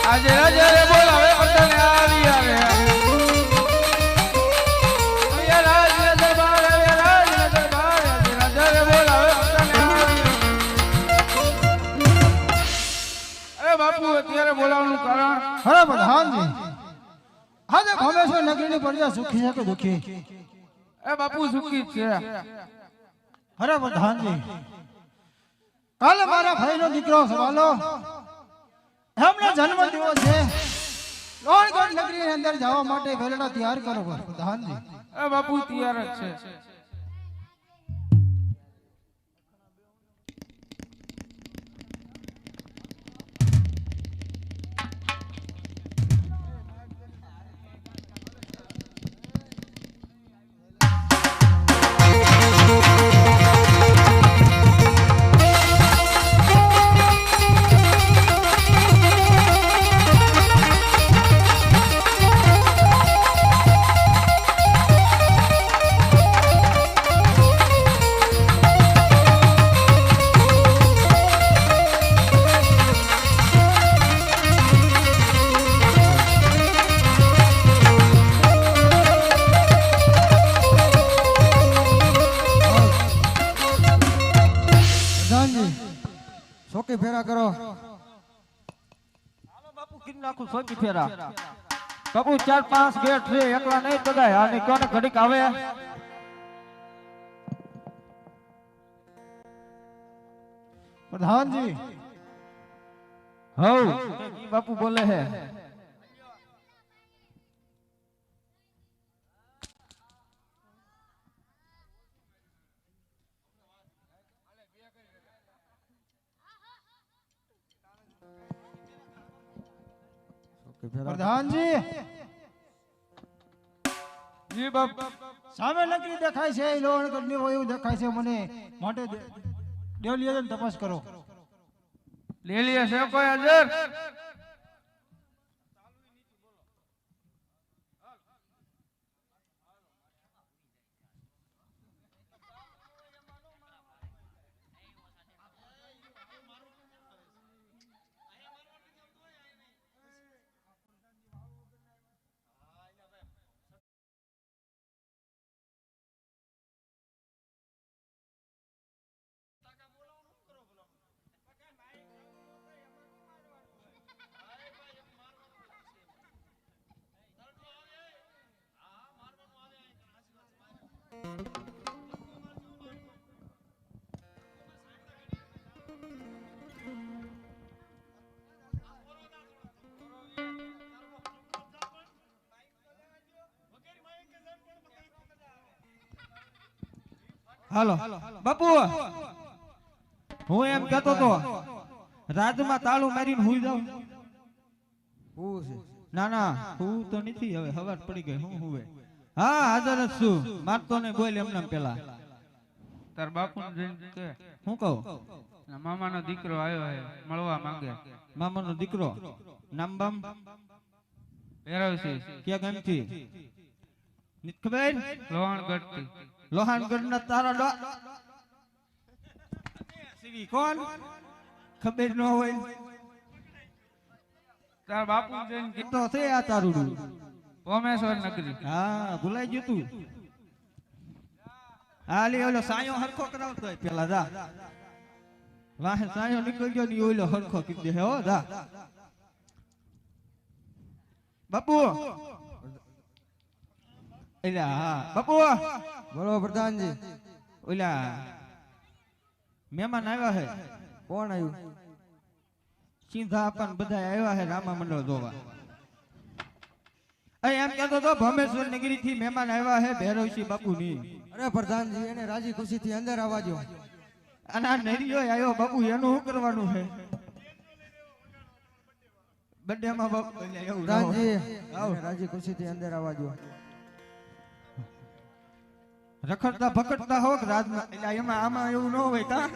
આજે રાજા રે બોલાવે બધાને આવી આવે અહીંયા રાજના દરબાર આવે રાજના દરબાર આજે રાજા રે બોલાવે બધાને આવી અરે બાપુ અત્યારે બોલાવવાનું કારણ અરે પ્રધાનજી આજે ભમેશ્વર નગરીની પ્રજા સુખી છે કે દુખી? એ બાપુ સુખી છે. અરે પ્રધાનજી કાલે મારા ભાઈનો દીકરો સવાલો એમનો જન્મ દિવસ છે. લોણગઢ નગરીની અંદર જવા માટે વેલડા તૈયાર કરો પ્રધાનજી. એ બાપુ તૈયાર જ છે. સોકી ફેરા કરો. હાલો બાપુ કિન નાખું સોકી ફેરા. બાપુ 4-5 ગેટ છે એકલા નહીં બગાય આને કોને ઘડીક આવે. પ્રધાનજી હઉ બાપુ બોલે હે. પ્રધાનજી જી બાપ સામે નગરી દેખાય છે એ લોણગઢની હોય એવું દેખાય છે મને માટે દેવલિયાને તપાસ કરો. લે લે છે કોઈ હાજર? હાલો બાપુ હું એમ કહેતો તો રાજમાં તાળું મારીને હુઈ જાઉં. ના ના હું તો નથી હવે હવાર પડી ગઈ. હું હુવે હા હાજર જ છું. મારતો ને બોલ એમને પેલા તાર બાપુ કે હું કહું મામાનો દીકરો આવ્યો હે મળવા માંગે. મામાનો દીકરો નામ બામ ભેરવસી ક્યાં ગામથી નથી ખબર? લોહણગઢ થી. લોહાણગઢ ના તારા કોણ ખબર ન હોય તાર બાપુ જઈને કે તો છે આ તારું. ભોમેશ્વર નગરી. હા ભૂલાઈ ગયું તું. હા લે ઓલો સાયો હરખો કરાવતો હોય પેલા જા વાહ સાયો નીકળી ગયો ની ઓલો હરખો કીધી દે હો જા બાપુ. એલા હા બાપુ બોલો પ્રધાનજી. ઓલા મહેમાન આવ્યા હે. કોણ આવ્યું? સીધા આપણ બધા આવ્યા હે રામા મંડળ જોવા. એમ કહેતો તો ભમેશ્વર નગરી થી મહેમાન આવ્યા હે ભૈરવસિંહ બાપુ ની. અરે પ્રધાનજી એને રાજી ખુશી થી અંદર આવવા દો. અને આ નરિયો આવ્યો બાપુ એનું શું કરવાનું છે? બર્થડે માં બાપુ એવું પ્રધાનજી એને રાજી ખુશી થી અંદર આવવા દો. રખડતા ભકડતા હોક રાજમાં એટલે એમાં આમાં એવું ન હોય કા.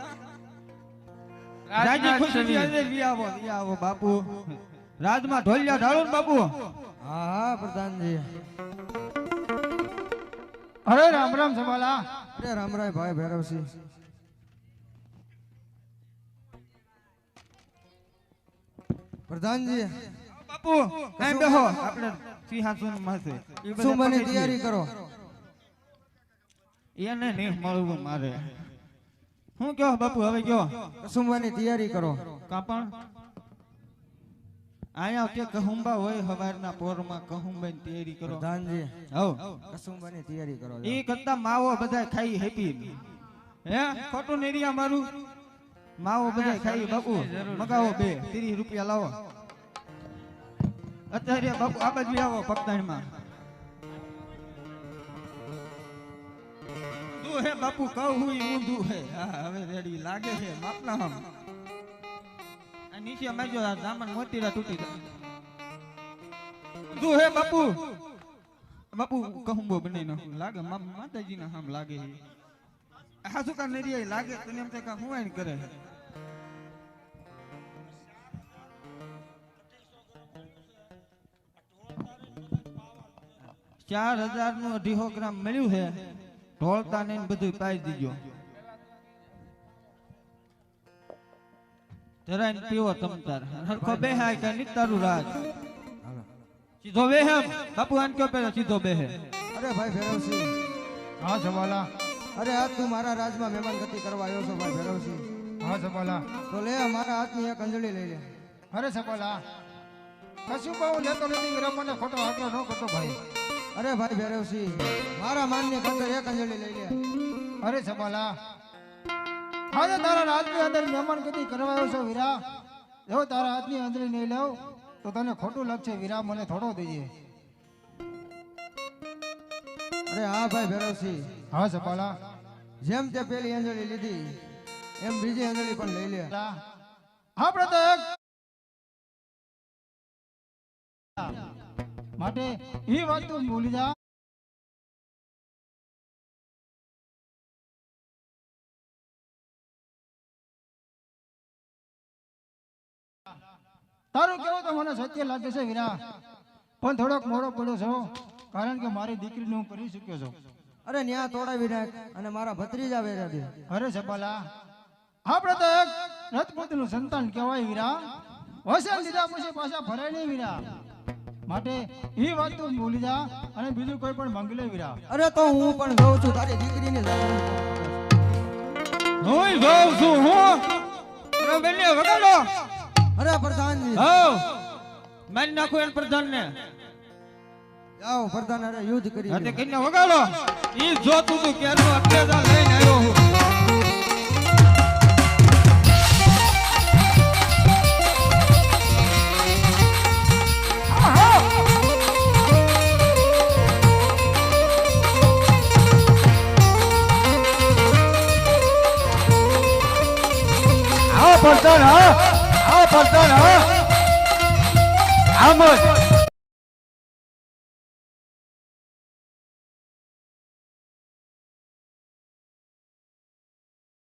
રાજી ખુશી થી અંદર વી આવો બાપુ. રાજમાં ઢોલિયા ઢાળો ને બાપુ. હા હા પ્રધાનજી. અરે રામ રામ સવાલા. અરે રામ રાય ભાઈ ભૈરવસિંહ. પ્રધાનજી બાપુ કાંઈ બેહો આપણે સિંહાસન માથે ઈ બધા કસુંબાની પકડી તૈયારી કરો એને નહીં મળવું મારે હું કયો બાપુ હવે કયો કસુંબાની તૈયારી કરો કાપણ આયા કે કહુંબા હોય હવારના પોરમાં કહુંબાની તૈયારી કરો પ્રધાનજી હવ કસુંબાની તૈયારી કરો ઈ કરતા માવો બધા ખાઈ હેપી હે ખોટું નેરિયા મારું માવો બધા ખાઈ બાપુ મગાવો 30 રૂપિયા લાવો અત્યારે બાપુ આ બાજુ આવો પગતાણમાં તું હે બાપુ કહું હું ઈ ઊંધું હે હા હવે રેડી લાગે છે માપના હમ આ નીચે માજો આ દામન મોતીરા તૂટી જાય તું હે બાપુ બાપુ કહુંબો બની ન લાગે માતાજીના હામ લાગે છે આ શું કા નેરિયા લાગે તને એમ થાય કે હું આઈને કરે 4000 નું 250 ગ્રામ મળ્યું છે ઢોળતા ને બધું પાઈ દીજો જરાઈને પીવો તમતાર હરખો બેહાય કે નિતારું રાજ સીધો બેહે બાપુ આન કયો પેલા સીધો બેહે અરે ભાઈ ભેરવસિંહ હા સવાલા અરે આજ તું મારા રાજમાં મહેમાન ગતિ કરવા આવ્યો છો ભાઈ ભેરવસિંહ હા સવાલા તો લે મારા હાથની એક અંજળી લઈ લે અરે સવાલા કશું બહુ લેતો નથી વીરા મને ખોટો આગ્રહ ન કરતો ભાઈ અરે ભાઈ ભેરવસિંહ મારા માનની ખાતર એક અંજળી લઈ લે અરે સવાલા આજે તારા રાજની અંદર મહેમાન ગતિ કરવા આવ્યો છો વીરા જો તારા હાથની અંજળી નહીં લઉં તો તને ખોટું લાગશે વીરા મને થોડો દઈએ અરે હા ભાઈ ભેરવસિંહ હા સવાલા જેમ તે પેલી અંજળી લીધી એમ બીજી અંજળી પણ લઈ લે આપણે તો એક માટે એ વાત તું ભૂલી જા તારું કેવું તો મને સત્ય લાગે છે વીરા પણ થોડોક મોડો પડ્યો છો કારણ કે મારી દીકરીને હું કરી શક્યો છું અરે ન્યા તોડાવી નાખ અને મારા ભત્રીજા વેરા દે અરે સબાલા આપણે તો એક રજપૂતનું સંતાન કહેવાય વીરા વસન લીધા પછી પાછા ફરાય નહીં વીરા માટે એ વાત તું ભૂલી જા અને બીજું કોઈ પણ માંગી લે વીરા અરે તો હું પણ જોઉં છું તારી દીકરીને હું જોઉં છું હું અરે બેને વગાડો અરે પ્રધાનજી હો મારી નાખો એન પ્રધાન ને જાઓ પ્રધાન અરે યુદ્ધ કરી હાથે કઈને વગાડો ઈ જોતું તું કેનો અત્યાર લઈને આવ્યો હું આ પડતર હા આમ જ